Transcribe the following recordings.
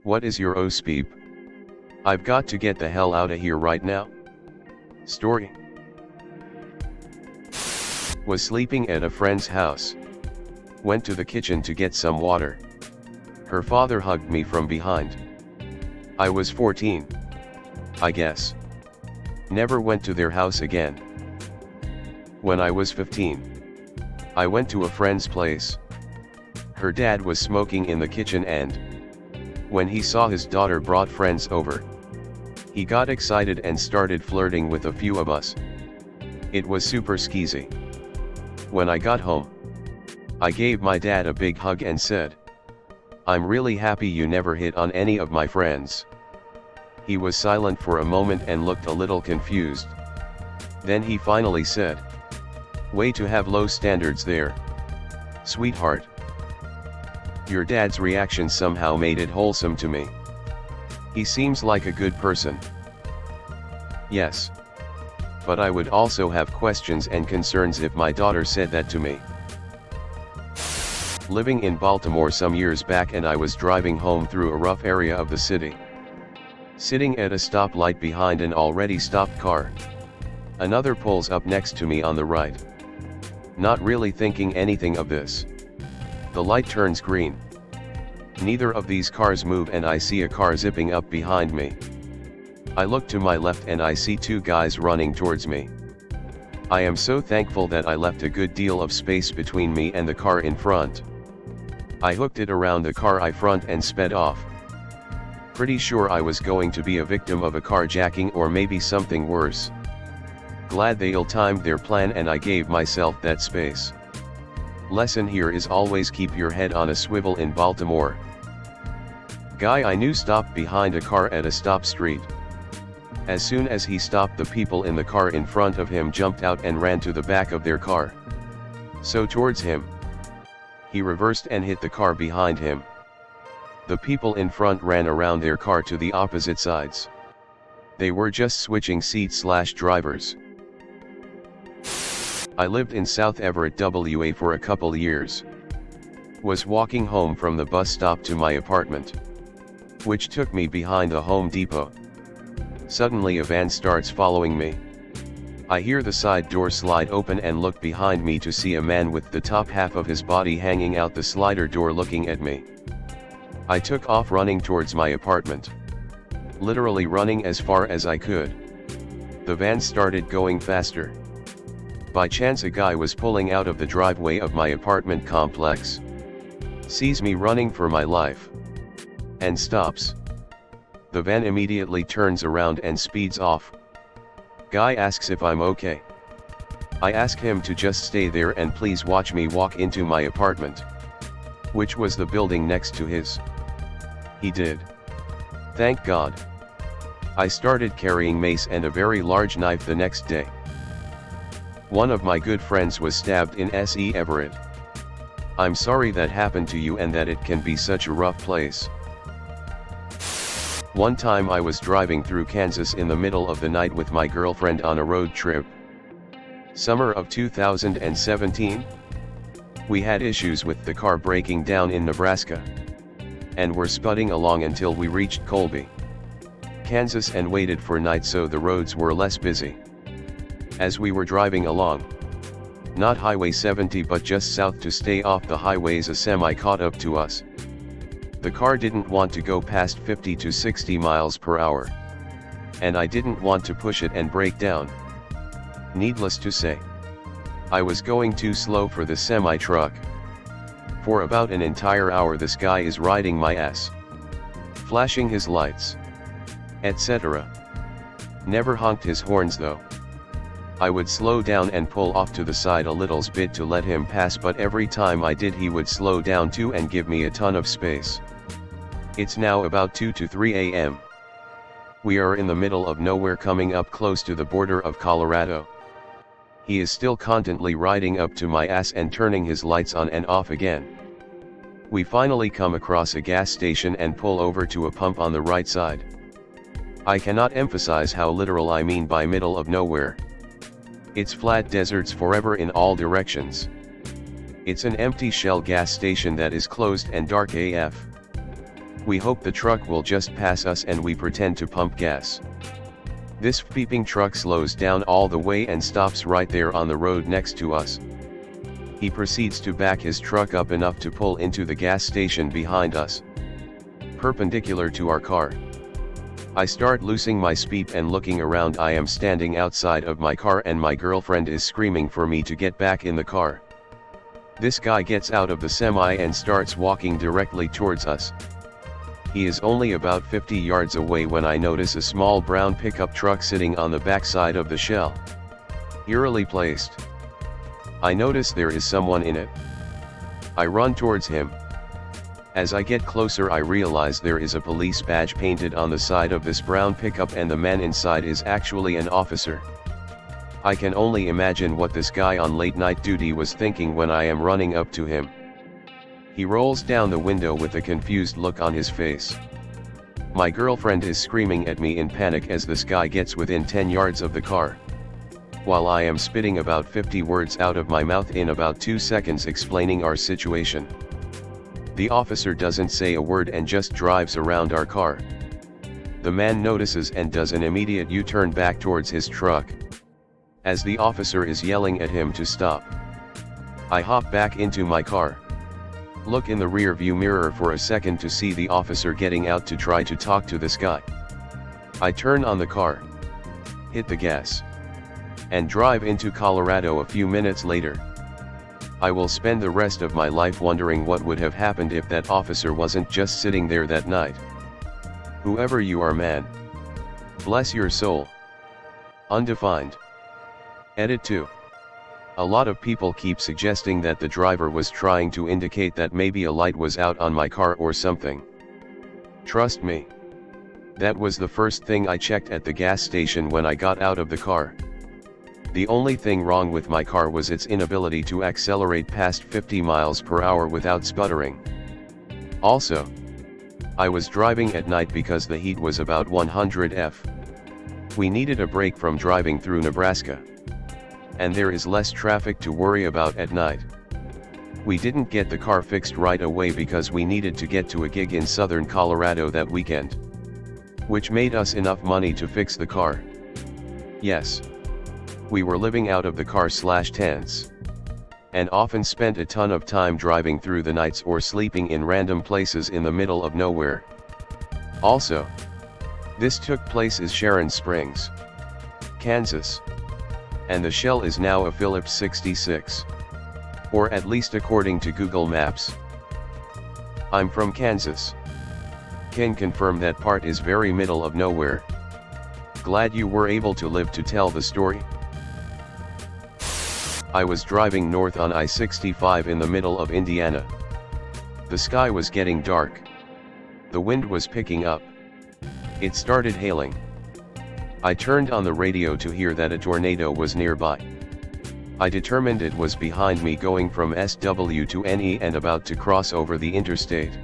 What is your OSPEEP? I've got to get the hell out of here right now. Story. Was sleeping at a friend's house. Went to the kitchen to get some water. Her father hugged me from behind. I was 14. I guess. Never went to their house again. When I was 15, I went to a friend's place. Her dad was smoking in the kitchen and when he saw his daughter brought friends over, he got excited and started flirting with a few of us. It was super skeezy. When I got home, I gave my dad a big hug and said, "I'm really happy you never hit on any of my friends." He was silent for a moment and looked a little confused. Then he finally said, "Way to have low standards there, sweetheart." Your dad's reaction somehow made it wholesome to me. He seems like a good person. Yes. But I would also have questions and concerns if my daughter said that to me. Living in Baltimore some years back, and I was driving home through a rough area of the city. Sitting at a stoplight behind an already stopped car. Another pulls up next to me on the right. Not really thinking anything of this. The light turns green. Neither of these cars move and I see a car zipping up behind me. I look to my left and I see two guys running towards me. I am so thankful that I left a good deal of space between me and the car in front. I hooked it around the car in front and sped off. Pretty sure I was going to be a victim of a carjacking or maybe something worse. Glad they ill-timed their plan and I gave myself that space. Lesson here is always keep your head on a swivel in Baltimore. Guy I knew stopped behind a car at a stop street. As soon as he stopped, the people in the car in front of him jumped out and ran to the back of their car. So towards him. He reversed and hit the car behind him. The people in front ran around their car to the opposite sides. They were just switching seats/drivers. I lived in South Everett, WA for a couple years. Was walking home from the bus stop to my apartment, which took me behind the Home Depot. Suddenly a van starts following me. I hear the side door slide open and look behind me to see a man with the top half of his body hanging out the slider door looking at me. I took off running towards my apartment. Literally running as far as I could. The van started going faster. By chance a guy was pulling out of the driveway of my apartment complex. Sees me running for my life. And stops. The van immediately turns around and speeds off. Guy asks if I'm okay. I ask him to just stay there and please watch me walk into my apartment, which was the building next to his. He did. Thank God. I started carrying mace and a very large knife the next day. One of my good friends was stabbed in SE Everett. I'm sorry that happened to you and that it can be such a rough place. One time I was driving through Kansas in the middle of the night with my girlfriend on a road trip. Summer of 2017. We had issues with the car breaking down in Nebraska. And were spudding along until we reached Colby, Kansas and waited for night so the roads were less busy. As we were driving along, not Highway 70 but just south to stay off the highways, a semi caught up to us. The car didn't want to go past 50 to 60 miles per hour. And I didn't want to push it and break down. Needless to say, I was going too slow for the semi-truck. For about an entire hour this guy is riding my ass. Flashing his lights, etc. Never honked his horns though. I would slow down and pull off to the side a little bit to let him pass, but every time I did he would slow down too and give me a ton of space. It's now about 2 to 3 a.m. We are in the middle of nowhere coming up close to the border of Colorado. He is still constantly riding up to my ass and turning his lights on and off again. We finally come across a gas station and pull over to a pump on the right side. I cannot emphasize how literal I mean by middle of nowhere. It's flat deserts forever in all directions. It's an empty shell gas station that is closed and dark AF. We hope the truck will just pass us and we pretend to pump gas. This beeping truck slows down all the way and stops right there on the road next to us. He proceeds to back his truck up enough to pull into the gas station behind us, perpendicular to our car. I start losing my speed and looking around. I am standing outside of my car and my girlfriend is screaming for me to get back in the car. This guy gets out of the semi and starts walking directly towards us. He is only about 50 yards away when I notice a small brown pickup truck sitting on the backside of the shell, eerily placed. I notice there is someone in it. I run towards him. As I get closer, I realize there is a police badge painted on the side of this brown pickup and the man inside is actually an officer. I can only imagine what this guy on late night duty was thinking when I am running up to him. He rolls down the window with a confused look on his face. My girlfriend is screaming at me in panic as this guy gets within 10 yards of the car, while I am spitting about 50 words out of my mouth in about 2 seconds explaining our situation. The officer doesn't say a word and just drives around our car. The man notices and does an immediate U-turn back towards his truck, as the officer is yelling at him to stop. I hop back into my car, look in the rear view mirror for a second to see the officer getting out to try to talk to this guy. I turn on the car, hit the gas, and drive into Colorado. A few minutes later, I will spend the rest of my life wondering what would have happened if that officer wasn't just sitting there that night. Whoever you are, man, bless your soul. Undefined. Edit 2. A lot of people keep suggesting that the driver was trying to indicate that maybe a light was out on my car or something. Trust me, that was the first thing I checked at the gas station when I got out of the car. The only thing wrong with my car was its inability to accelerate past 50 miles per hour without sputtering. Also, I was driving at night because the heat was about 100 F. We needed a break from driving through Nebraska, and there is less traffic to worry about at night. We didn't get the car fixed right away because we needed to get to a gig in southern Colorado that weekend, which made us enough money to fix the car. Yes, we were living out of the car/tents, and often spent a ton of time driving through the nights or sleeping in random places in the middle of nowhere. Also, this took place in Sharon Springs, Kansas, and the shell is now a Phillips 66, or at least according to Google Maps. I'm from Kansas. Can confirm that part is very middle of nowhere. Glad you were able to live to tell the story. I was driving north on I-65 in the middle of Indiana. The sky was getting dark. The wind was picking up. It started hailing. I turned on the radio to hear that a tornado was nearby. I determined it was behind me going from SW to NE and about to cross over the interstate.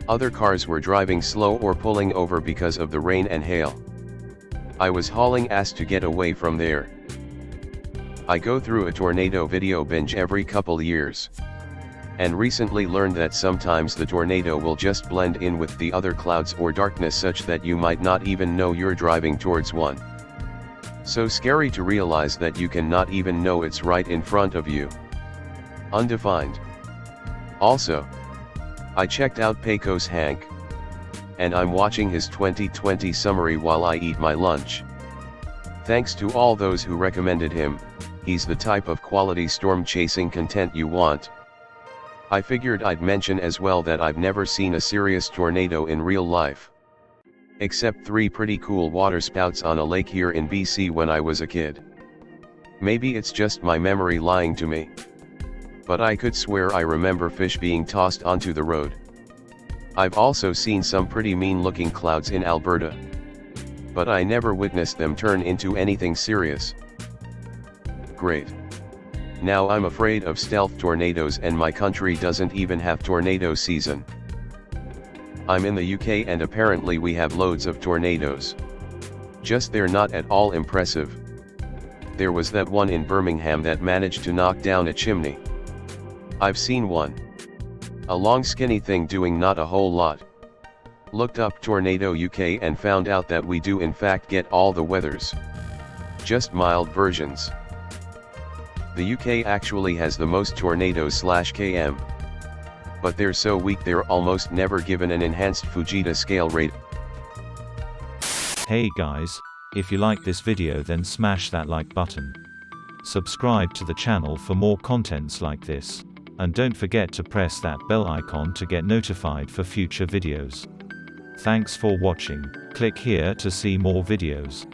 Other cars were driving slow or pulling over because of the rain and hail. I was hauling ass to get away from there. I go through a tornado video binge every couple years, and recently learned that sometimes the tornado will just blend in with the other clouds or darkness such that you might not even know you're driving towards one. So scary to realize that you can not even know it's right in front of you. Undefined. Also, I checked out Pecos Hank, and I'm watching his 2020 summary while I eat my lunch. Thanks to all those who recommended him. He's the type of quality storm chasing content you want. I figured I'd mention as well that I've never seen a serious tornado in real life, except 3 pretty cool waterspouts on a lake here in BC when I was a kid. Maybe it's just my memory lying to me, but I could swear I remember fish being tossed onto the road. I've also seen some pretty mean looking clouds in Alberta, but I never witnessed them turn into anything serious. Great. Now I'm afraid of stealth tornadoes and my country doesn't even have tornado season. I'm in the UK and apparently we have loads of tornadoes. Just they're not at all impressive. There was that one in Birmingham that managed to knock down a chimney. I've seen one. A long skinny thing doing not a whole lot. Looked up Tornado UK and found out that we do in fact get all the weathers. Just mild versions. The UK actually has the most tornadoes/km. But they're so weak they're almost never given an enhanced Fujita scale rate. Hey guys, if you like this video then smash that like button. Subscribe to the channel for more contents like this. And don't forget to press that bell icon to get notified for future videos. Thanks for watching. Click here to see more videos.